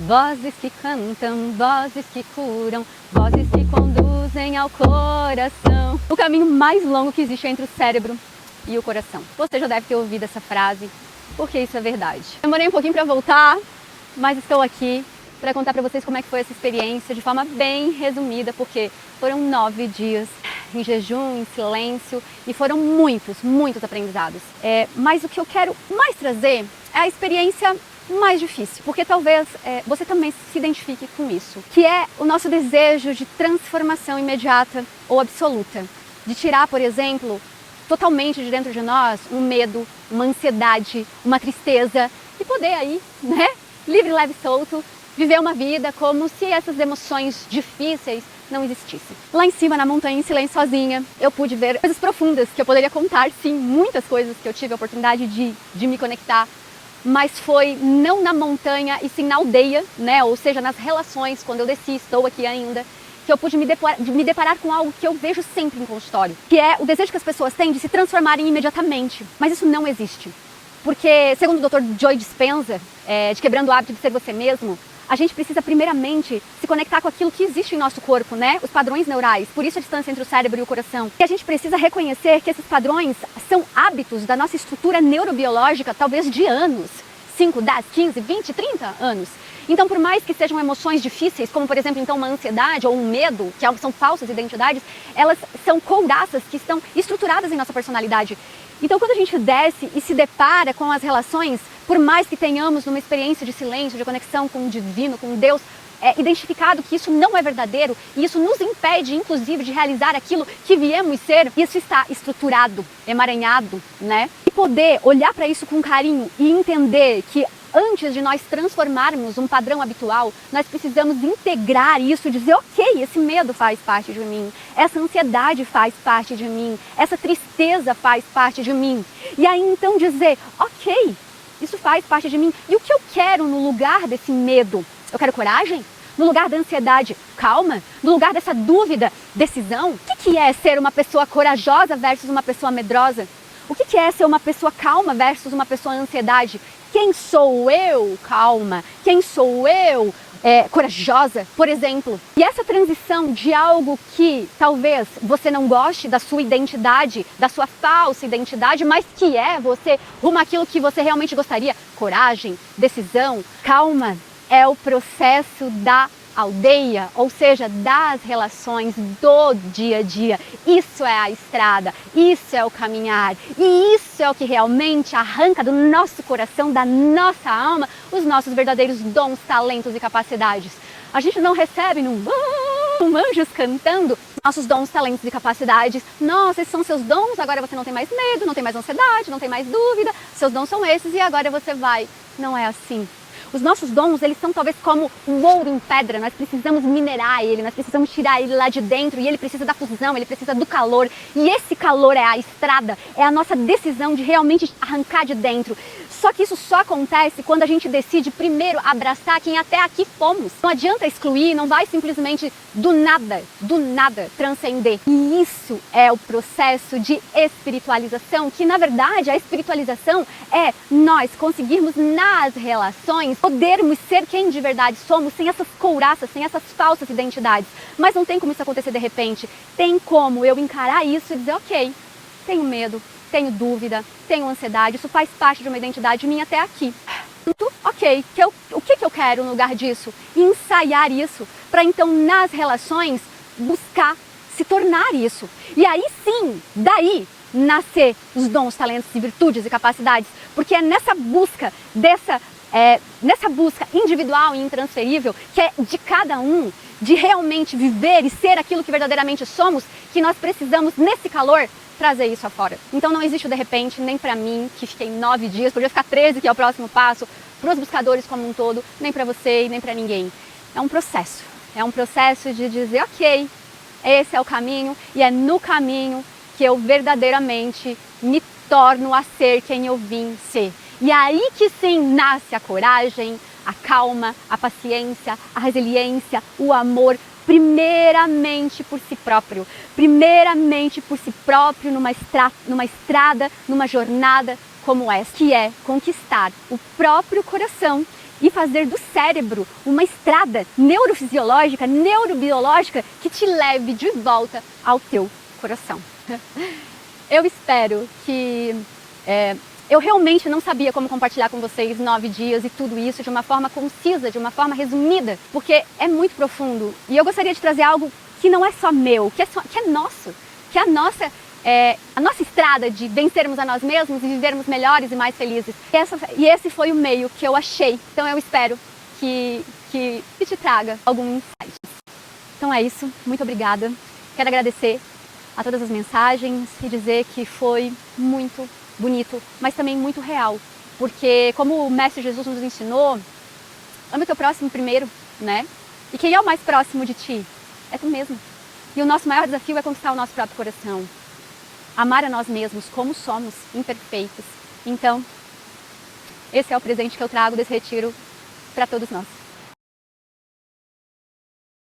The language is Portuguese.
Vozes que cantam, vozes que curam, vozes que conduzem ao coração. O caminho mais longo que existe é entre o cérebro e o coração. Você já deve ter ouvido essa frase, porque isso é verdade. Demorei um pouquinho para voltar, mas estou aqui para contar para vocês como é que foi essa experiência de forma bem resumida, porque foram 9 dias em jejum, em silêncio, e foram muitos aprendizados. Mas o que eu quero mais trazer é a experiência mais difícil, porque talvez você também se identifique com isso, que é o nosso desejo de transformação imediata ou absoluta, de tirar, por exemplo, totalmente de dentro de nós um medo, uma ansiedade, uma tristeza e poder aí, livre, leve e solto, viver uma vida como se essas emoções difíceis não existissem. Lá em cima, na montanha, em silêncio, sozinha, eu pude ver coisas profundas que eu poderia contar, sim, muitas coisas que eu tive a oportunidade de me conectar, mas foi não na montanha e sim na aldeia, ou seja, nas relações, quando eu desci, estou aqui ainda, que eu pude me deparar com algo que eu vejo sempre em consultório, que é o desejo que as pessoas têm de se transformarem imediatamente, mas isso não existe. Porque, segundo o Dr. Joe Dispenza, de Quebrando o Hábito de Ser Você Mesmo, a gente precisa primeiramente se conectar com aquilo que existe em nosso corpo, os padrões neurais, por isso a distância entre o cérebro e o coração. E a gente precisa reconhecer que esses padrões são hábitos da nossa estrutura neurobiológica, talvez de anos, 5, 10, 15, 20, 30 anos. Então, por mais que sejam emoções difíceis, como por exemplo, então, uma ansiedade ou um medo, que são falsas identidades, elas são couraças que estão estruturadas em nossa personalidade. Então, quando a gente desce e se depara com as relações, por mais que tenhamos uma experiência de silêncio, de conexão com o divino, com Deus, identificado que isso não é verdadeiro e isso nos impede, inclusive, de realizar aquilo que viemos ser, isso está estruturado, emaranhado, E poder olhar para isso com carinho e entender que antes de nós transformarmos um padrão habitual, nós precisamos integrar isso e dizer, ok, esse medo faz parte de mim, essa ansiedade faz parte de mim, essa tristeza faz parte de mim. E aí então dizer, ok, isso faz parte de mim. E o que eu quero no lugar desse medo? Eu quero coragem? No lugar da ansiedade, calma? No lugar dessa dúvida, decisão? O que é ser uma pessoa corajosa versus uma pessoa medrosa? O que é ser uma pessoa calma versus uma pessoa ansiedade? Quem sou eu, calma? Quem sou eu, corajosa, por exemplo? E essa transição de algo que talvez você não goste da sua identidade, da sua falsa identidade, mas que é você rumo àquilo que você realmente gostaria, coragem, decisão, calma, é o processo da aldeia, ou seja, das relações do dia a dia. Isso é a estrada, isso é o caminhar, e isso é o que realmente arranca do nosso coração, da nossa alma, os nossos verdadeiros dons, talentos e capacidades. A gente não recebe anjos cantando nossos dons, talentos e capacidades. Nossa, esses são seus dons, agora você não tem mais medo, não tem mais ansiedade, não tem mais dúvida, seus dons são esses e agora você vai. Não é assim. Os nossos dons, eles são talvez como um ouro em pedra, nós precisamos minerar ele, nós precisamos tirar ele lá de dentro e ele precisa da fusão, ele precisa do calor. E esse calor é a estrada, é a nossa decisão de realmente arrancar de dentro. Só que isso só acontece quando a gente decide primeiro abraçar quem até aqui fomos. Não adianta excluir, não vai simplesmente do nada transcender. E isso é o processo de espiritualização, que na verdade a espiritualização é nós conseguirmos nas relações podermos ser quem de verdade somos, sem essas couraças, sem essas falsas identidades. Mas não tem como isso acontecer de repente. Tem como eu encarar isso e dizer, ok, tenho medo, tenho dúvida, tenho ansiedade, isso faz parte de uma identidade minha até aqui. Ok, o que eu quero no lugar disso? Ensaiar isso, para então nas relações buscar se tornar isso. E aí sim, daí nascer os dons, talentos e virtudes e capacidades, porque é nessa busca nessa busca individual e intransferível, que é de cada um, de realmente viver e ser aquilo que verdadeiramente somos, que nós precisamos, nesse calor, trazer isso afora. Então não existe o de repente, nem para mim, que fiquei 9 dias, podia ficar 13, que é o próximo passo, para os buscadores como um todo, nem para você e nem para ninguém. É um processo de dizer, ok, esse é o caminho, e é no caminho que eu verdadeiramente me torno a ser quem eu vim ser. E aí que sim nasce a coragem, a calma, a paciência, a resiliência, o amor, primeiramente por si próprio, numa estrada, numa jornada como essa, que é conquistar o próprio coração, e fazer do cérebro uma estrada neurofisiológica, neurobiológica que te leve de volta ao teu coração. Eu espero que... eu realmente não sabia como compartilhar com vocês 9 dias e tudo isso de uma forma concisa, de uma forma resumida, porque é muito profundo. E eu gostaria de trazer algo que não é só meu, que é nosso, que é a nossa estrada de vencermos a nós mesmos e vivermos melhores e mais felizes. E esse foi o meio que eu achei. Então eu espero que te traga algum insight. Então é isso, muito obrigada. Quero agradecer a todas as mensagens e dizer que foi muito bonito, mas também muito real. Porque como o Mestre Jesus nos ensinou, ame o teu próximo primeiro, né? E quem é o mais próximo de ti? É tu mesmo. E o nosso maior desafio é conquistar o nosso próprio coração. Amar a nós mesmos como somos, imperfeitos. Então, esse é o presente que eu trago desse retiro para todos nós.